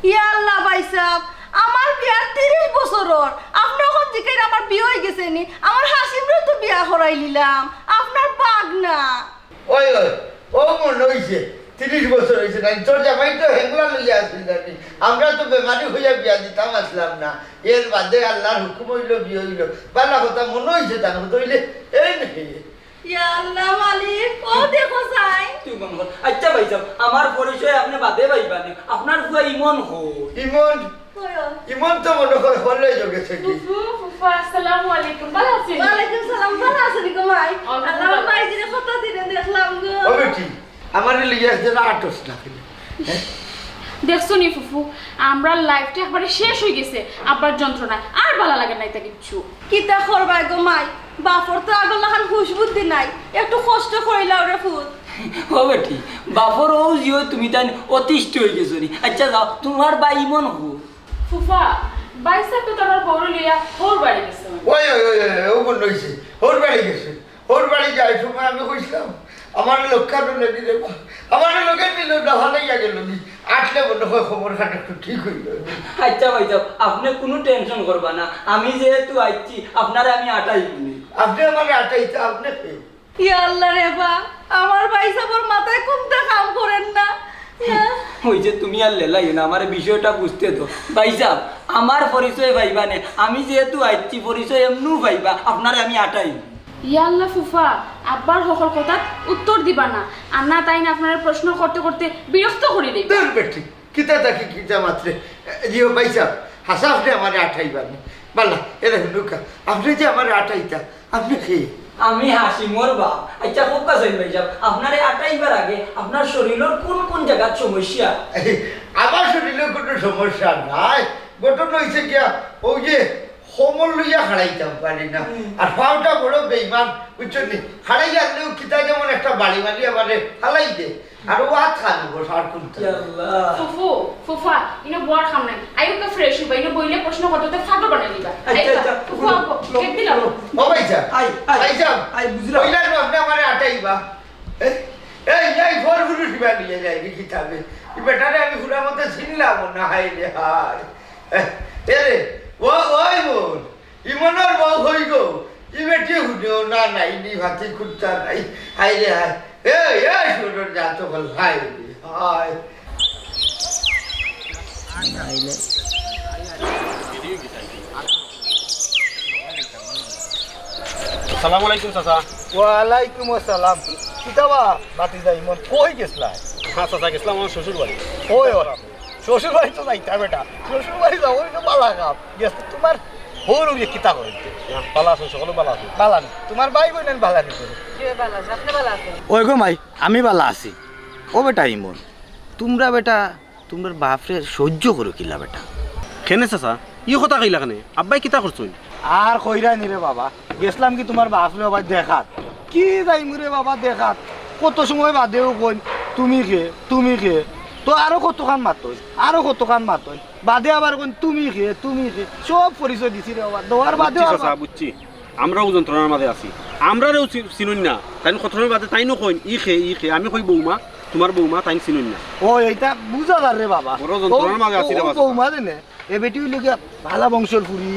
I: ইয়া আল্লাহ ভাই সাহেব আমার বিয়ার 30 বছরর আপনি এখন জিকাই আমার বিয়ে হয়ে গেছে নি আমার হাসিমরে তো বিয়া করাই নিলাম আপনার বাগনা
A: ওই ওই ও মনে হইছে 30 বছর হয়েছে না তোর জামাই তো হেংলা লইয়া আসছিল নাকি আমরা তো বেমারি হইয়া বিয়া দিতাম আসলাম না এর বাদে আল্লাহর হুকুম হইল বিয়ে হইল বালা কথা মনে হইছে তার কথা হইলে এই নাকি
I: ইয়া আল্লাহ মালিক ও দেখো যাই
H: তুই মন কর আচ্ছা ভাই সাহেব আমার পরিচয় আপনি বাদে পাইবানি আপনার ফুয়া ইমন হো
A: ইমন ইমন তো মনে করে হলে যোগে থেকে
B: ফুফা আসসালামু আলাইকুম ভালো আছেন
I: ওয়ালাইকুম সালাম ভালো আছেন গো ভাই আল্লাহ ভাই দিনে কত দিনে দেখলাম গো
A: ও বেটি আমার লিয়ে আসছে না আটস না
B: দেখছো নি ফুফু আমরা লাইফটা একবারে শেষ হয়ে গেছে আব্বার যন্ত্রণায় আর ভালো লাগে না এটা কিচ্ছু
I: কিতা করবাই গো মাই বাপর তো আগল লাখান খুশ বুদ্ধি নাই একটু কষ্ট কইলাও রে ফুত
H: ও বেটি বাপর ও জিও তুমি তাই অতিষ্ঠ হয়ে গেছো নি আচ্ছা যাও তোমার বা ইমন হো
B: ফুফা বাইসা তো তোমার বড় লিয়া হোর বাড়ি গেছে
A: ওই ওই ওই ও মনে হইছে ওর বাড়ি গেছে ওর বাড়ি যাই সময় আমি কইছিলাম আমার লোকখানো নেই রে আমার লোকের নিল না ভালোই গেল নি আসলে মনে হয় খবর খাটা একটু ঠিক হইল
H: আচ্ছা ভাই সাহেব আপনি কোনো টেনশন করবা না আমি যেহেতু আইছি আপনারে আমি আটাই দিই
A: আপনি আমার আটাইতে আপনি
I: ইয়া আল্লাহ রে বা আমার ভাই সাবর মাথায় কোনটা কাম করেন না
H: ওই যে তুমি আর লেলাই না আমার বিষয়টা বুঝতে তো ভাই সাহেব আমার পরিচয় ভাইবা নে আমি যেহেতু আইছি পরিচয় এমনু ভাইবা আপনারে আমি আটাই
B: ইয়াল্লা ফুফা আব্বার সকল কথা উত্তর দিবা না আন্না তাই না আপনারা প্রশ্ন করতে করতে বিরক্ত করে দেই
A: তোর বেটি কিতা থাকি কিতা মাত্রে জিও পয়সা হাসা আপনি আমার আটাইবার বালা এরা লুকা আপনি যে আমার আটাইতা আপনি খেয়ে
H: আমি হাসি মোর বাপ আচ্ছা ফোকা সাইন ভাই সাহেব আপনারে আটাইবার আগে আপনার শরীরের কোন কোন জায়গার সমস্যা
A: আমার শরীরে কোনো সমস্যা নাই গঠন হয়েছে কি ওই যে হোমল লইয়া হারাইতাম পারি না আর পাওটা বড় বেইমান বুঝছো নি হারাই আনলেও কিতা যেমন একটা বাড়ি বাড়ি আমারে হালাই দে আর ও হাত খান সার করতে
B: ফুফু ফুফা ইনো বড় খাম নাই আইও তো ফ্রেশ হইবা ইনো বইলে প্রশ্ন করতে ফাটো বানাই দিবা আচ্ছা ফুফু কেক দিলাম
A: ও ভাইজা ভাইজা
H: আই বুঝলাম
A: ওইলা নো আপনি আমারে আটাইবা এই ফোর গুরু দিবা নিয়ে যাই কি থাকবে এই বেটারে আমি পুরা মতে ছিনলাম না হাই রে হাই এরে ও ওই বোন ইমনের বউ হই গো ই বেটি হুডিও না নাই নি ভাতি কুত্তা নাই হাই রে হাই এই সুন্দর জাত বল হাই রে হাই
F: আসসালামু আলাইকুম চাচা
C: ওয়ালাইকুম আসসালাম কিতাবা বাতি যাই মন কই গেছলা
F: হ্যাঁ চাচা গেছিলাম আমার শ্বশুর বাড়ি
C: ওই শ্বশুর বাড়ি তো যাইতা বেটা শ্বশুর বাড়ি যাও ওই তো বালা কাপ গেছ তোমার হোর উড়িয়ে কিতা করতে
F: ভালো আছেন সকলে ভালো আছেন
C: বালা নি তোমার ভাই বোন বালা নি ওই গো মাই আমি বালা আছি ও বেটা ইমন তোমরা বেটা তোমার বাপরে সহ্য করো কিলা বেটা
F: কেনে চাচা ই কথা কইলা কেনে আব্বাই কিতা করছুন
C: আর কইরা নি রে বাবা গেছলাম কি তোমার বাপরে বাবা দেখাত কি যাইমু রে বাবা দেখাত কত সময় বাদেও কই তুমি খে তো আরো কতখান মাতই বাদে আবার কোন তুমি খে সব পরিচয় দিছি রে বাবা দোয়ার বাদে
F: চাচা বুঝছি আমরাও যন্ত্রণার মাঝে আছি আমরাও চিনুন না তাই কথার বাদে তাই নকইন ই খে আমি কই বৌমা তোমার বৌমা তাই চিনুন না
C: ও এইটা বুঝা যার রে বাবা
F: বড় যন্ত্রণার মাঝে আছি রে বাবা
C: বৌমা দেনে এ বেটি হইলে ভালা বংশর ফুরি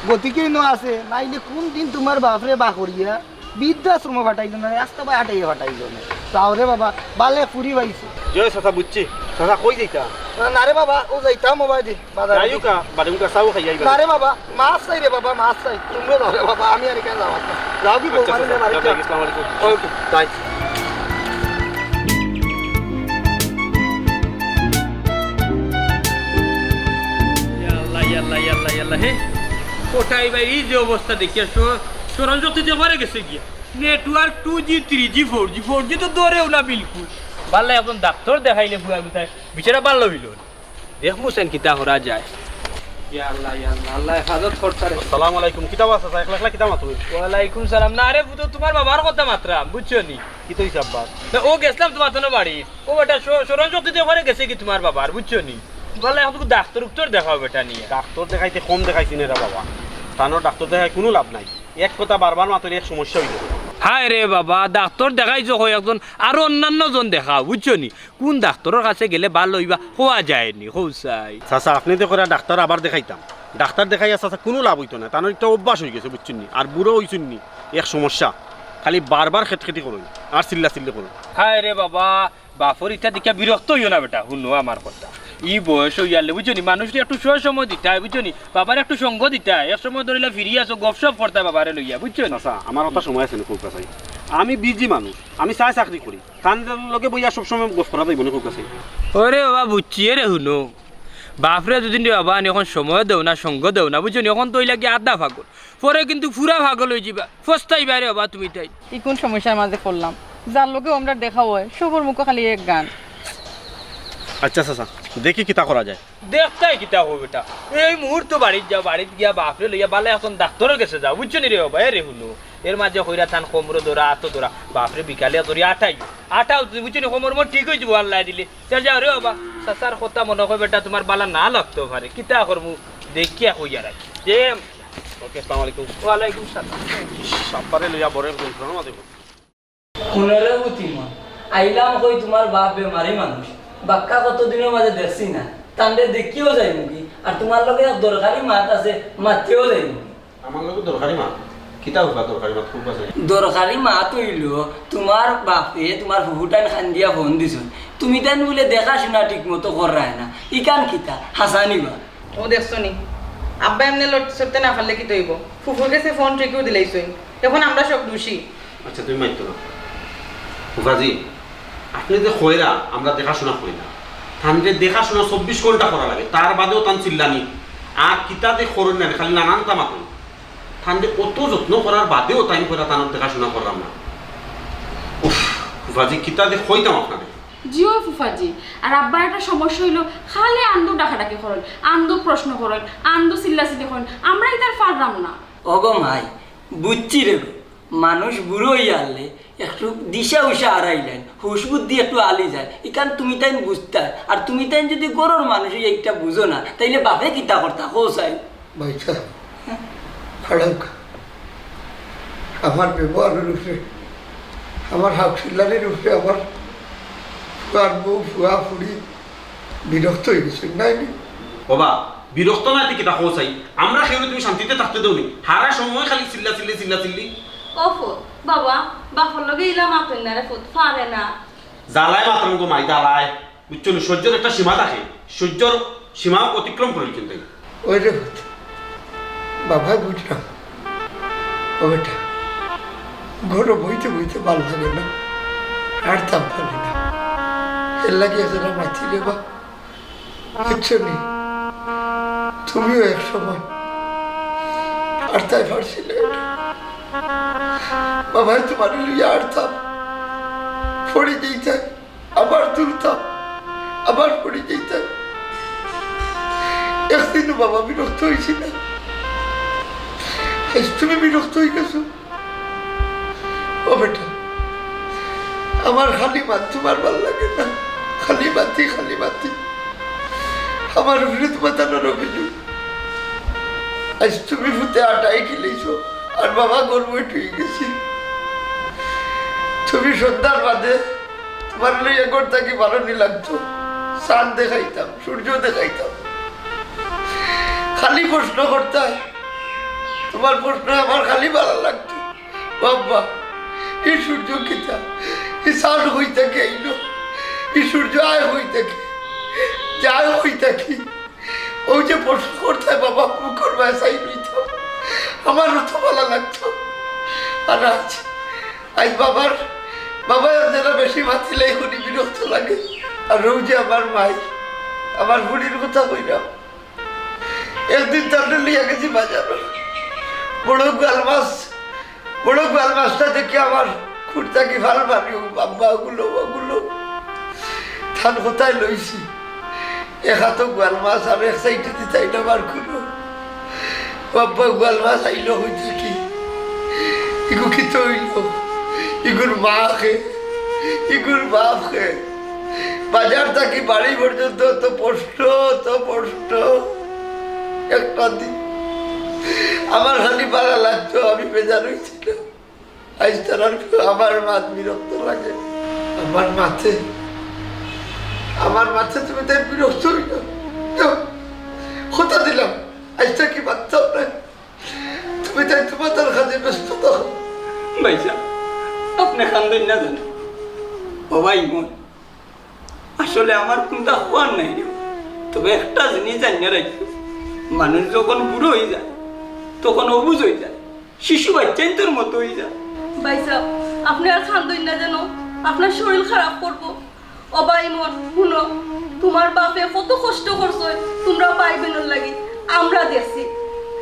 C: গতিকেই ন আছে নাইলে কোন দিন তোমার বাপরে বা করিয়া বৃদ্ধাশ্রম ফাটাইল না রাস্তা বা আটাই ফাটাইল না তাও রে বাবা বালে ফুরি পাইছে
F: জয় চাচা বুঝছি চাচা কই যাইতা
C: না রে বাবা ও যাইতাম মোবাইল দি
F: যাইও বাড়ি মুখা চাও খাই যাইবা
C: না রে বাবা মাছ চাই রে বাবা মাছ চাই তুমি না রে বাবা আমি আর কেন যাও কি বউ মানে মারি
F: আসসালামু আলাইকুম
C: ওকে তাই
E: হে কোটাই ভাই এই যে অবস্থা দেখিয়া সরঞ্জতি যে মারে গেছে গিয়া নেটওয়ার্ক 2G 3G 4G তো দৌড়েও না বিলকুল বাল্লা এখন ডাক্তার দেখাইলে বুয়া বুঝায় বিচারা বাল্লা হইল দেখবুছেন কিতা করা যায়
F: আসসালামু আলাইকুম কিতা বাস আছে একলা কিতা মাত
E: ওয়ালাইকুম সালাম না রে বুতো তোমার বাবার কথা মাত্রাম বুঝছো নি
F: কি তো হিসাব বাস
E: ও গেছলাম তোমার তো বাড়ি ও বেটা সরঞ্জতি যে মারে গেছে কি তোমার বাবার বুঝছো নি বলে এখন ডাক্তার উত্তর দেখাও বেটা নিয়ে
F: ডাক্তার দেখাইতে কম দেখাইছি না রে বাবা তানোর ডাক্তার দেখায় কোনো লাভ নাই এক কথা বারবার মাত্র এক সমস্যা হইল
E: হায় রে বাবা ডাক্তার দেখাইছো হয় একজন আরো অন্যান্য জন দেখা বুঝছো নি কোন ডাক্তারের কাছে গেলে ভালো হইবা হওয়া যায়নি হৌসাই
F: চাচা আপনি তো করে ডাক্তার আবার দেখাইতাম ডাক্তার দেখাইয়া চাচা কোনো লাভ হইতো না তার একটা অভ্যাস হয়ে গেছে বুঝছেন নি আর বুড়ো হইছেন নি এক সমস্যা খালি বারবার খেটখেটি করুন আর চিল্লা চিল্লি করুন
E: হায় রে বাবা বাপর ইটা দিকে বিরক্ত হইও না বেটা শুনো আমার কথা ই বয়স হইয়ালে বুঝছো নি মানুষটি একটু সময় দিতে হয় বুঝছো নি বাবার একটু সঙ্গ দিতে হয় এক সময় ধরিলে ফিরিয়ে আসো গপসপ করতে হয় বাবারে লইয়া বুঝছো না
F: চাচা আমার কথা সময় আছে না খুব কাছে আমি বিজি মানুষ আমি চাই চাকরি করি তার লগে বইয়া সবসময় গপ করা যাইব না খুব কাছে
E: ওরে বাবা বুঝছি রে শুনো বাপরে যদি বাবা এখন সময় দেও না সঙ্গ দেও না বুঝছো নি এখন তো লাগে আধা ভাগল পরে কিন্তু পুরা ভাগল হয়ে যাবা ফস্তাই বাইরে বাবা তুমি তাই
G: এই কোন সমস্যার মাঝে পড়লাম যার লোকে আমরা দেখা হয় সবর মুখে খালি এক গান
F: আচ্ছা চাচা দেখি কিতা করা যায়
E: দেখতাই কিতা হো বেটা এই মুহূর্ত বাড়িতে যাও বাড়িতে গিয়া বাপরে লইয়া বালে এখন ডাক্তারের কাছে যাও বুঝছো নি রে বাবা রে শুনো এর মাঝে হইরা থান কোমরো ধরা আতো ধরা বাপরে বিকালে ধরি আটাও বুঝছো নি কোমর মোর ঠিক হয়ে যাবো আল্লাহ দিলে চল যাও রে বাবা চাচার কথা মনে হয় বেটা তোমার বালা না লাগতো পারে কিতা করবো দেখিয়া হইয়া রাখি যে
F: ওকে আসসালামু আলাইকুম
E: ওয়ালাইকুম সালাম
F: সাপারে লইয়া বড় যন্ত্রণা মাঝে
H: শুনেরে উঠিমা আইলাম কই তোমার বাপ বেমারি মানুষ বাক্কা কতদিনের মাঝে দেখছি না তান্ডে দেখিও যাই মুখি আর তোমার লগে দরকারি মাত আছে মাতিও যাই মুখি
F: আমার লগে দরকারি মা কিতা হবা দরকারি মা খুব আছে
H: দরকারি মাত হইল তোমার বাপে তোমার ফুফুটান খান্দিয়া ফোন দিছ তুমি তান বলে দেখাশোনা ঠিক মতো করায় না ইকান কিতা হাসানিবা
G: ও দেখছো নি আব্বা এমনি লড়তে না পারলে কি তৈব ফুফুর কাছে ফোন ট্রিকেও দিলাইছই এখন আমরা সব দোষী
F: আচ্ছা তুমি মাইতো না ফুফাজি আপনি যে খয়রা আমরা দেখাশোনা করি না তান যে দেখাশোনা 24 ঘন্টা করা লাগে তার বাদেও তান চিল্লানি আর কিতাতে করেন না খালি নানান তামা করি তান যে কত যত্ন করার বাদেও টাইম করে তার দেখাশোনা করলাম না উফ ফুফাজি কিতাতে কইতাম আপনাদের
B: জিও ফুফাজি আর আব্বার একটা সমস্যা হইলো খালি আন্দো ডাকাডাকি করেন আন্দো প্রশ্ন করেন আন্দো চিল্লাচিল্লি করেন আমরাই তার পারলাম না
H: ওগো মাই বুঝছি রে মানুষ বুড়ো হইয়ালে একটু দিশা উষা হারাইলেন হুশ বুদ্ধি একটু আলি যায় এখান তুমি তাই বুঝতে আর তুমি তাই যদি গরুর মানুষ একটা বুঝো না তাইলে বাপে কিতা করতা কোসাই
A: ভাইসা ফাড়াক আমার ব্যবহারের উপরে আমার হাফসিল্লারের উপরে আমার ফুয়ার বউ ফুয়া ফুড়ি বিরক্ত হয়ে গেছে নাই
F: বাবা বিরক্ত না কিতা কোসাই আমরা খেয়ে তুমি শান্তিতে থাকতে দেওনি হারা সময় খালি চিল্লা চিল্লি
I: ওফো বাবা বাপর লগে ইলাম আপন না রে ফুট পারে না
F: জ্বালায় মাত্র গো মাই জ্বালায় বুঝছো না সহ্যের একটা সীমা থাকে সহ্যর সীমা অতিক্রম করে কিন্তু
A: ওই রে ফুট বাবা বুঝলাম ও বেটা ঘর বইতে বইতে ভালো লাগে না আর তাপ পারি না এর লাগে এজনা মাতি রে বা বুঝছো নি তুমিও এক সময় আর তাই পারছিলে বাবাই তোমার লিয়ে আড়তাম পড়ে যেতাম আবার তুলতাম আবার পড়ে যেতাম একদিনও বাবা বিরক্ত হয়েছি না তুমি বিরক্ত হয়ে গেছো ও বেটা আমার খালি মাত তোমার ভাল লাগে না খালি বাতি আমার উপরে তোমার তার অভিযোগ আজ তুমি ফুটে আটাই খেলেছো আর বাবা গর্ব হয়ে গেছি তুমি সন্ধ্যার বাদে তোমার লইয়া করতে কি ভালো নি লাগতো চাঁদ দেখাইতাম সূর্য দেখাইতাম খালি প্রশ্ন করতে তোমার প্রশ্ন আমার খালি ভালো লাগতো বাবা এই সূর্য কিতা এই চাঁদ হই থাকে আইলো এই সূর্য আয় হই থাকে যায় হই থাকি ওই যে প্রশ্ন করতে বাবা মুখর বাসাই নিতাম আমারও তো ভালো লাগতো আর আজ বাবা যারা বেশি মাতিলে এখনই বিরক্ত লাগে আর ওই যে আমার মাই আমার বুড়ির কথা হইলাম একদিন তাহলে লিয়া গেছি বাজারও বড় গোয়াল মাছটা দেখে আমার খুঁড়তা কি ভাল মারি বাবা ওগুলো ধান কোথায় লইছি এক হাতো গোয়াল মাছ আর এক সাইডে দিতাই না আমার খুঁড়ো বাবা গোয়াল মাছ আইলো হই থাকি ইগু কি তো হইল ইগুর মা খে ইগুর বাপ খে বাজার থাকি বাড়ি পর্যন্ত তো প্রশ্ন একটা দিন আমার খালি ভালো লাগতো আমি বেজার হয়েছিলাম আজ তার আমার মাত বিরক্ত লাগে, আমার মাথে তুমি তাই বিরক্ত হইল। কথা দিলাম আজটা কি বাচ্চাও না, তুমি তাই তোমার তার কাজে ব্যস্ত থাকো।
H: ভাইসা আপনি খান্দন না জানেন ও ভাই মন, আসলে আমার কোনটা হওয়ার নাই রে। তবে একটা জিনিস জানিয়ে রাখি, মানুষ যখন বুড়ো হয়ে যায় তখন অবুঝ হয়ে যায়, শিশু বাচ্চাই তোর মতো হয়ে যায়।
I: ভাই সাহেব আপনি আর খান্দই না যেন আপনার শরীর খারাপ করবো। ও ভাই মন শুনো, তোমার বাপে কত কষ্ট করছো তোমরা পাইবেন লাগি, আমরা দেখছি।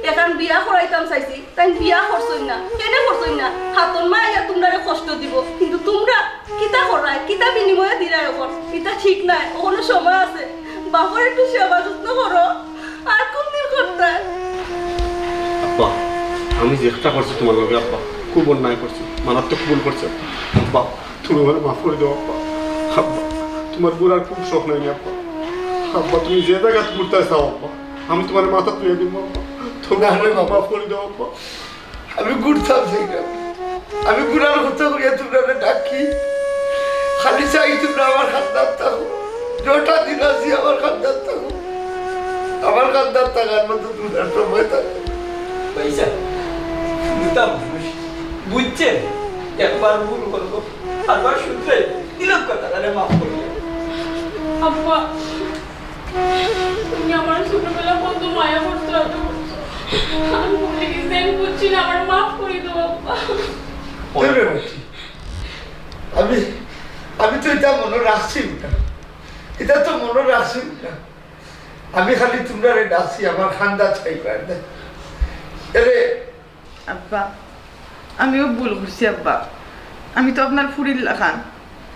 I: এখন বিয়া করাইতাম চাইছি, তাই বিয়া করছই না, কেন করছই না? হাতন মা ইয়া তোমরা কষ্ট দিব, কিন্তু তোমরা কিতা করায়, কিতা বিনিময়ে দিলাই এখন, এটা ঠিক নাই। ওখানে সময় আছে, বাপর একটু সেবা যত্ন করো। আর কোন দিন করতে
F: আব্বা আমি চেষ্টা করছি তোমার লগে আব্বা, খুব অন্যায় করছি, মারাত্মক ভুল করছি আব্বা, তুমি আমার মাফ করে দাও আব্বা। আব্বা তোমার বুড়ার খুব শখ নাই আব্বা, আব্বা তুমি যে জায়গা ঘুরতে চাও আব্বা আমি তোমার মাথা তুলে দিব আব্বা, তুমি আমার মাফ করে দাও আব্বা।
A: আমি ঘুরতাম সেই গ্রামে, আমি ঘুরার কথা করিয়া তোমরা ডাকি, খালি চাই তোমরা আমার খান্দার থাকো, যটা দিন আছি আমার খান্দার থাকো, আমার খান্দার থাকার মতো তোমরা সময় থাকো।
H: পয়সা দুটা মানুষ বুঝছেন, একবার ভুল করবো আরবার শুনতে দিলাম কথা তাহলে মাফ করবে।
B: আব্বা তুমি আমার ছোটবেলা কত মায়া করতো, আমি ভুলে গেছি, আমি বুঝছি না, আমার মাফ করে দাও আব্বা।
A: আমি আমি তো এটা মনে রাখছি না, এটা তো মনে রাখছি না। আমি খালি তোমরা ডাকছি আমার খান্দা চাই পারে।
G: আব্বা আমিও ভুল করছি আব্বা, আমি তো আপনার ফুরির লাখান,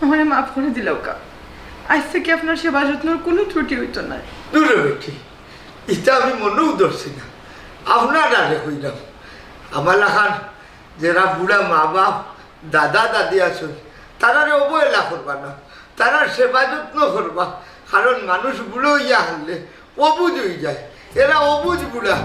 G: আমার মাফ করে দিলাও কা। আজ থেকে আপনার সেবা যত্নের কোনো ত্রুটি হইতো না।
A: দূরে বেটি, এটা আমি মনেও ধরছি না, আপনার আগে হইলাম। আমার লাখান যারা বুড়া মা বাপ দাদা দাদি আছেন তারারে অবহেলা করবা না, তারার সেবা যত্ন করবা, কারণ মানুষ বুড়ো হইয়া হারলে অবুঝ হয়ে যায়, এরা অবুঝ বুড়া।